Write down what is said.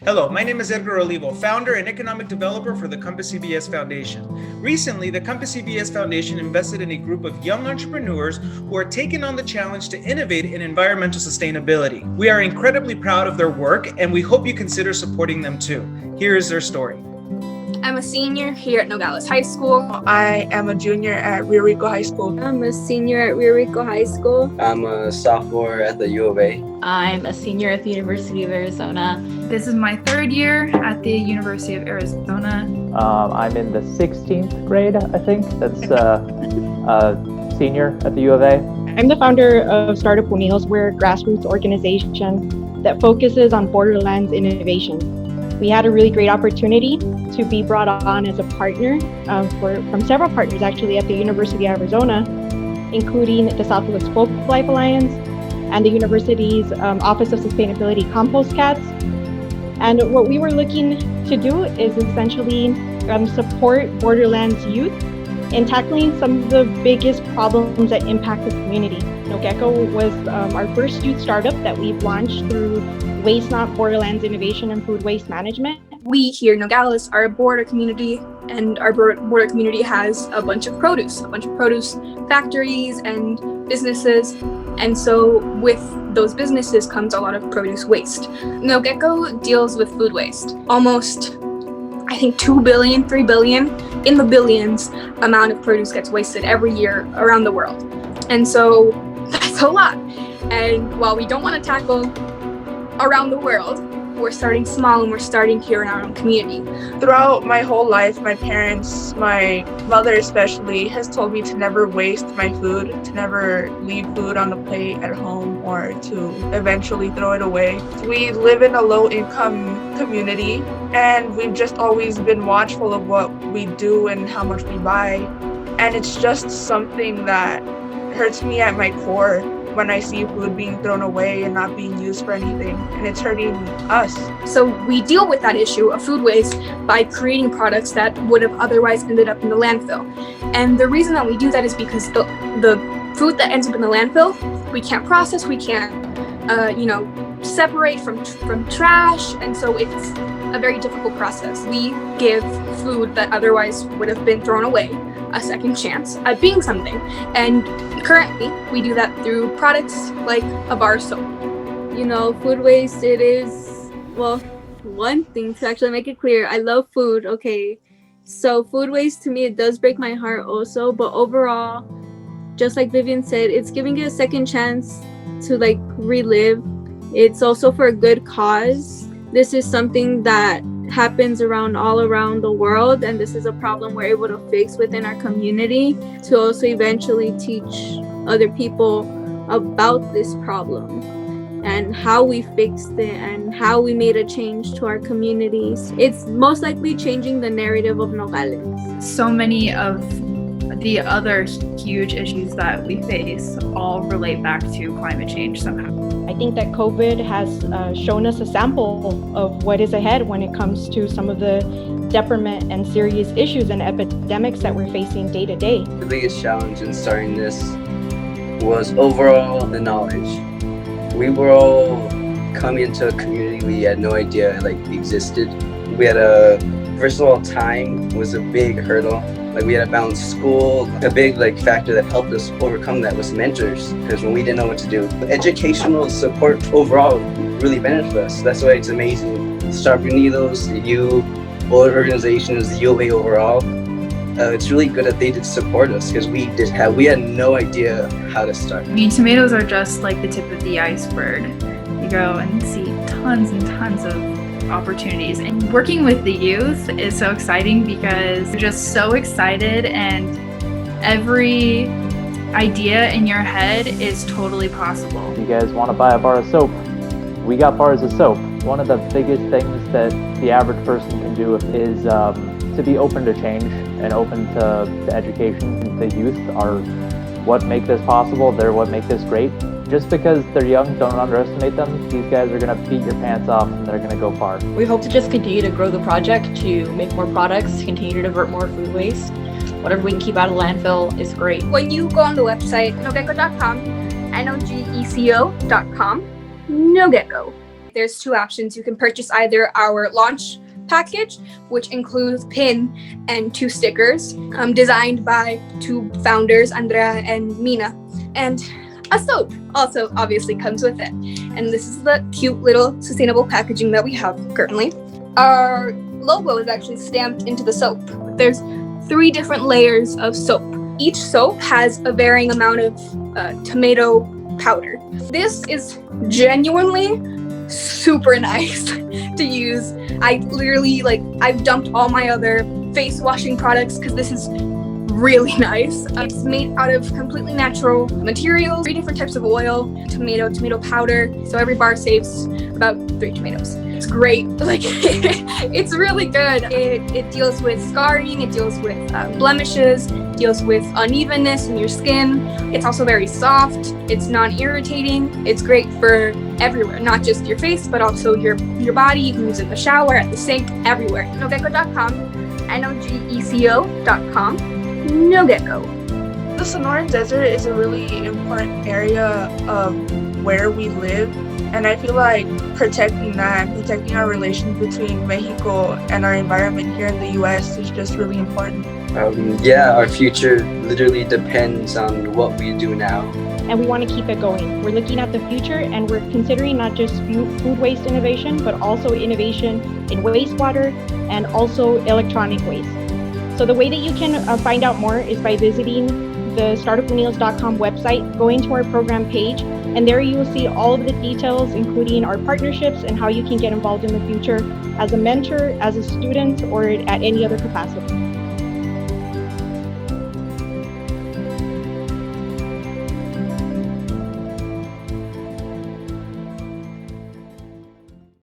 Hello, my name is Edgar Olivo, founder and economic developer for the Compass CBS Foundation. Recently, the Compass CBS Foundation invested in a group of young entrepreneurs who are taking on the challenge to innovate in environmental sustainability. We are incredibly proud of their work, and we hope you consider supporting them too. Here is their story. I'm a senior here at Nogales High School. I am a junior at Rio Rico High School. I'm a senior at Rio Rico High School. I'm a sophomore at the U of A. I'm a senior at the University of Arizona. This is my third year at the University of Arizona. I'm in the 16th grade, I think. That's senior at the U of A. I'm the founder of Startup Unidos. We're a grassroots organization that focuses on borderlands innovation. We had a really great opportunity to be brought on as a partner from several partners actually at the University of Arizona, including the Southwest Folk Life Alliance and the university's Office of Sustainability Compost Cats. And what we were looking to do is essentially support borderlands youth in tackling some of the biggest problems that impact the community. NOGECO was our first youth startup that we've launched through Waste Not Borderlands Innovation and Food Waste Management. We here in Nogales are a border community, and our border community has a bunch of produce factories and businesses. And so with those businesses comes a lot of produce waste. NOGECO deals with food waste. Almost, I think 2 billion, 3 billion, in the billions amount of produce gets wasted every year around the world. And so that's a lot. And while we don't want to tackle around the world, we're starting small and we're starting here in our own community. Throughout my whole life, my parents, my mother especially, has told me to never waste my food, to never leave food on the plate at home or to eventually throw it away. We live in a low-income community, and we've just always been watchful of what we do and how much we buy. And it's just something that hurts me at my core when I see food being thrown away and not being used for anything, and it's hurting us. So we deal with that issue of food waste by creating products that would have otherwise ended up in the landfill. And the reason that we do that is because the food that ends up in the landfill, we can't process, we can't, separate from trash, and so it's a very difficult process. We give food that otherwise would have been thrown away a second chance at being something. And currently, we do that through products like a bar of soap. Food waste, it is, one thing to actually make it clear, I love food, okay? So food waste to me, it does break my heart also, but overall, just like Vivian said, it's giving it a second chance to relive. It's also for a good cause. This is something that happens all around the world, and this is a problem we're able to fix within our community to also eventually teach other people about this problem and how we fixed it and how we made a change to our communities. It's most likely changing the narrative of Nogales. So many of the other huge issues that we face all relate back to climate change somehow. I think that COVID has shown us a sample of what is ahead when it comes to some of the detriment and serious issues and epidemics that we're facing day to day. The biggest challenge in starting this was overall the knowledge. We were all coming into a community we had no idea existed. We had first of all, time was a big hurdle. We had to balance school. A big factor that helped us overcome that was mentors, because when we didn't know what to do, educational support overall really benefited us. That's why it's amazing. Startup Unidos, the U, all organizations, the U of A overall, it's really good that they did support us, because we had no idea how to start. Tomatoes are just like the tip of the iceberg. You go and see tons and tons of opportunities, and working with the youth is so exciting because they're just so excited, and every idea in your head is totally possible. You guys want to buy a bar of soap? We got bars of soap. One of the biggest things that the average person can do is to be open to change and open to education. The youth are what make this possible. They're what make this great. Just because they're young, don't underestimate them. These guys are going to beat your pants off, and they're going to go far. We hope to just continue to grow the project, to make more products, continue to divert more food waste. Whatever we can keep out of landfill is great. When you go on the website, nogeco.com, NOGECO.com, NOGECO. There's two options. You can purchase either our launch package, which includes pin and 2 stickers designed by 2 founders, ANDREA and Mina. And a soap also obviously comes with it. And this is the cute little sustainable packaging that we have currently. Our logo is actually stamped into the soap. There's 3 different layers of soap. Each soap has a varying amount of tomato powder. This is genuinely super nice to use. I literally, I've dumped all my other face washing products because this is really nice. It's made out of completely natural materials, 3 different types of oil, tomato powder. So every bar saves about 3 tomatoes. It's great. It's really good. It deals with scarring, it deals with blemishes, deals with unevenness in your skin. It's also very soft. It's non-irritating. It's great for everywhere, not just your face, but also your body. You can use it in the shower, at the sink, everywhere. NOGECO.com, NOGECO.com, NOGECO. The Sonoran Desert is a really important area of where we live, and I feel like protecting that and protecting our relations between Mexico and our environment here in the U.S. is just really important. Our future literally depends on what we do now. And we want to keep it going. We're looking at the future, and we're considering not just food waste innovation, but also innovation in wastewater and also electronic waste. So the way that you can find out more is by visiting the startupunidos.com website, going to our program page, and there you will see all of the details, including our partnerships and how you can get involved in the future as a mentor, as a student, or at any other capacity.